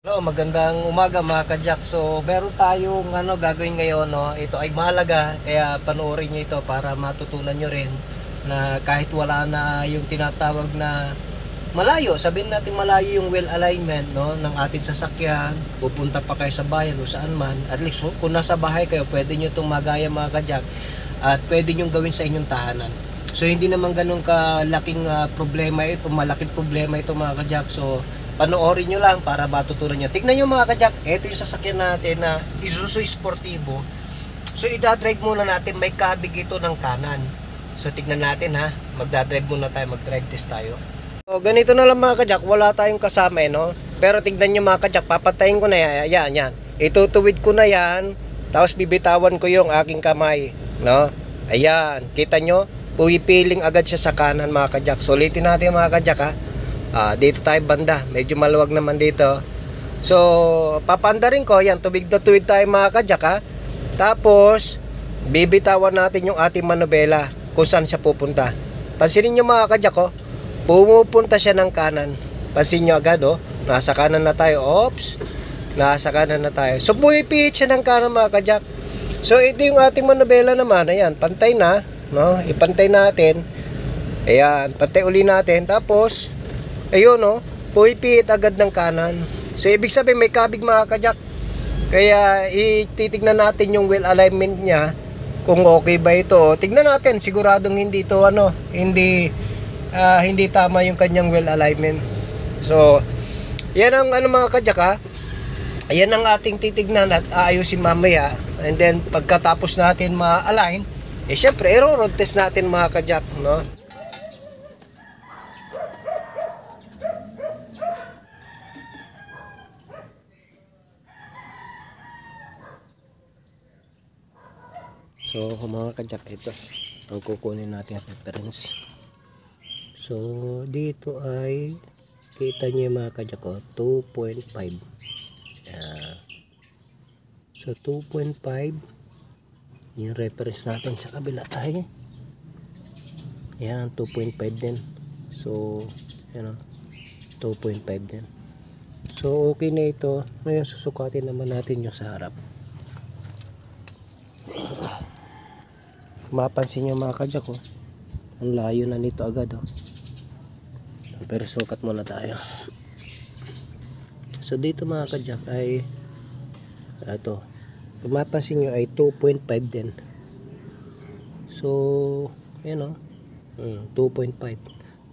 Hello, magandang umaga mga ka-Jack. So, meron tayong gagawin ngayon, no. Ito ay mahalaga, kaya panoorin niyo ito para matutunan niyo rin na kahit wala na yung tinatawag na malayo, sabihin natin malayo yung wheel alignment, no, ng ating sasakyan, pupunta pa kayo sa bayan o saan man. At least kung nasa bahay kayo, pwede niyo itong magaya mga ka-Jack at pwede niyo gawin sa inyong tahanan. So, hindi naman ganun kalaking problema ito, malaking problema ito mga ka-Jack. So, panoorin nyo lang para matutunan nyo. Tignan nyo mga ka-Jack, ito yung sasakyan natin na Isuzu Sportivo. So idadrive muna natin, may kabig ito ng kanan. So tignan natin ha, magdadrive muna tayo, mag-drive test tayo. So ganito na lang mga ka-Jack, wala tayong kasama no. Pero tignan nyo mga ka-Jack, papatayin ko na yan. Itutuwid ko na yan, tapos bibitawan ko yung aking kamay. No? Ayan, kita nyo, puwipiling agad siya sa kanan mga ka-Jack. So ulitin natin mga ka-Jack ha. Dito tayo banda, medyo maluwag naman dito. So papanda rin ko yan, tubig na tuwid tayo mga ka-Jack ha. Tapos bibitawan natin yung ating manubela kung saan siya pupunta. Pansinin nyo mga ka-Jack oh, pumupunta siya ng kanan. Pansin nyo agad oh, nasa kanan na tayo. Oops, nasa kanan na tayo. So pumipihit siya ng kanan mga ka-Jack. So ito yung ating manubela naman. Ayan, pantay na no? Ipantay natin. Ayan, pantay uli natin. Tapos ayun no, pumipihit agad ng kanan. So ibig sabihin may kabig mga ka-Jack. Kaya ititignan natin yung wheel alignment niya kung okay ba ito. Tignan natin, siguradong hindi ito hindi tama yung kanyang wheel alignment. So yan ang mga ka-Jack ha. Ayan ang ating titignan at aayusin mamaya. And then pagkatapos natin ma-align, syempre i-road test natin mga ka-Jack no. So mga ka-Jack, ito ang kukunin natin reference. So dito ay kita nyo mga ka-Jack 2.5. So 2.5 yung reference natin sa kabila tayo. Yan 2.5 din. So yan 2.5 din. So okay na ito. Ngayon susukatin naman natin yung sa harap. Mapansin nyo mga ka-Jack ang layo na nito agad pero sukat muna tayo. So dito mga ka-Jack ay ito, kung mapansin nyo ay 2.5 din. So yan 2.5.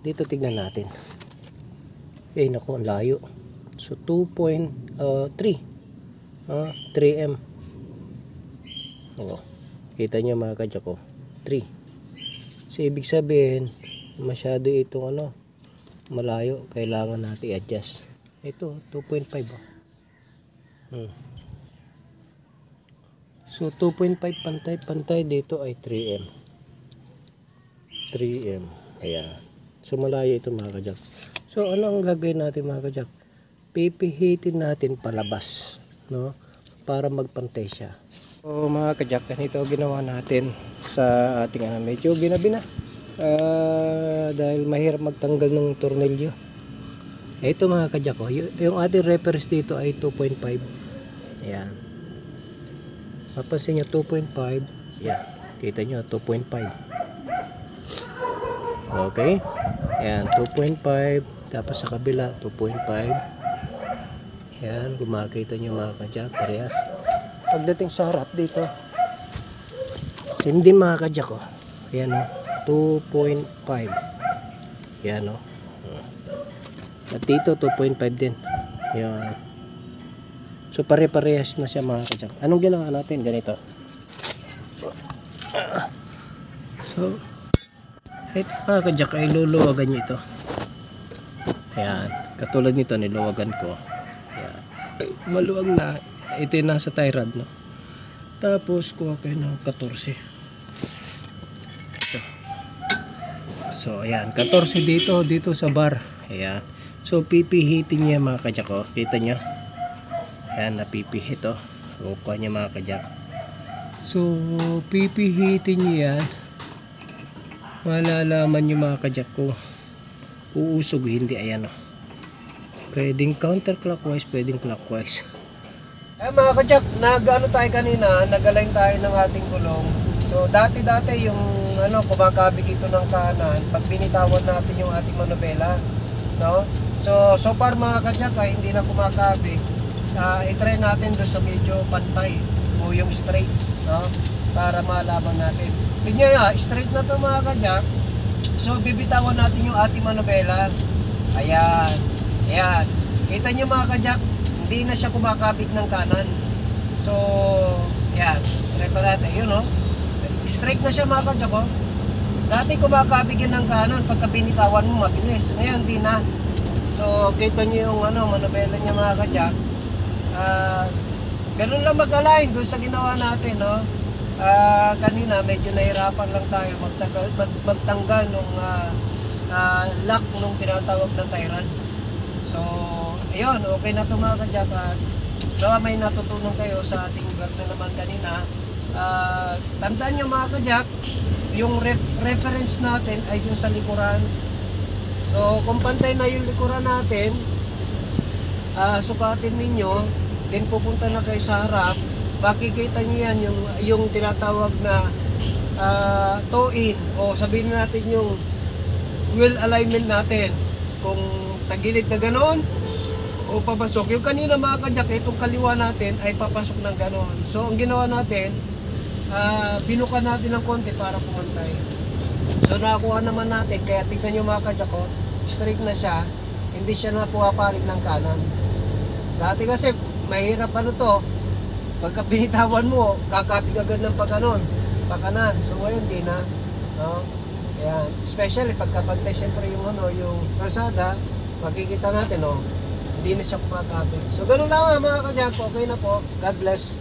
Dito tignan natin, naku ang layo. So 2.3 3M. Kita nyo mga ka-Jack 3. So ibig sabihin masyado itong malayo, kailangan natin i-adjust. Ito 2.5 So 2.5 pantay dito ay 3M. Ayan. So malayo ito mga ka-Jack. So ano ang gagawin natin mga ka-Jack? Pipihitin natin palabas no, para magpantay siya. So mga ka-Jack, ganito ginawa natin sa ating medyo ginabi na dahil mahirap magtanggal ng tornilyo. Ito mga ka-Jack yung ating reference dito ay 2.5. Ayan, mapansin nyo 2.5. Ayan, kita nyo 2.5. Okay, ayan 2.5. Tapos sa kabila 2.5. Ayan, kung makikita nyo mga ka-Jack, parehas. Pagdating sa harap dito, same din mga ka-Jack ayan 2.5. Ayan at dito 2.5 din. Ayan. So pare-parehas na siya mga ka-Jack. Anong ginawa natin? Ganito. So ito mga ka-Jack ay luluwagan nyo ito. Ayan, katulad nito niluwagan ko. Ayan, maluwag na. Ito yung nasa tie rod no? Tapos kuha kayo ng 14. Ito. So ayan, 14 dito sa bar. Ayan. So pipihitin niya mga ka-Jack kita nyo. Ayan, napipihit kuha niya mga ka-Jack. So pipihitin niya yan. Malalaman nyo mga ka-Jack kung uusog hindi. Ayan Pwedeng counterclockwise, pwedeng clockwise. Mga kajak, nag-ano tayo kanina, nag-align tayo ng ating gulong. So dati-dati yung kumakabig ito ng kanan, pag binitawan natin yung ating manubela, no? So far mga kajak, hindi na kumakabig. I-try natin doon sa medyo pantay o yung straight, no? Para malaman natin. Tingnan nga, straight na to mga kajak. So bibitawan natin yung ating manubela. Ayan. Ayan. Kita nyo mga kajak, hindi na siya kumakabig ng kanan. So, ayan. Try pa natin. Yun, no? Straight na siya mga kajak, oh. Dati kumakabig yan ng kanan. Pagka binitawan mo, mabilis. Ngayon, hindi na. So, kita nyo yung manubela niya mga kajak. Ganun lang mag-align doon sa ginawa natin, no? Kanina medyo nahirapan lang tayo magtanggal nung lock nung tinatawag na tie rod. So ayun, okay na ito mga kajak. So may natutunan kayo sa ating vlog na naman kanina. Tandaan nyo mga kajak, yung reference natin ay yung sa likuran. So kung pantay na yung likuran natin, sukatin ninyo, then pupunta na kayo sa harap, makikita nyo yan yung tinatawag na toe-in, o sabihin natin yung wheel alignment natin, kung tagilid na ganoon o papasok. Yung kanina mga kajak, itong kaliwa natin ay papasok ng ganoon. So ang ginawa natin, binuka natin ng konti para pumantay. So nakakuha naman natin, kaya tignan nyo mga kajak, straight na siya, hindi siya na pumapalig ng kanan. Dati kasi mahirap to, pagka binitawan mo, kakapig agad ng pakanan. So ngayon di na, no? Ayan, especially pagkapantay siyempre yung yung kalsada, makikita natin, hindi na siya kumakapig. So ganun lang mga kajak, okay na po. God bless.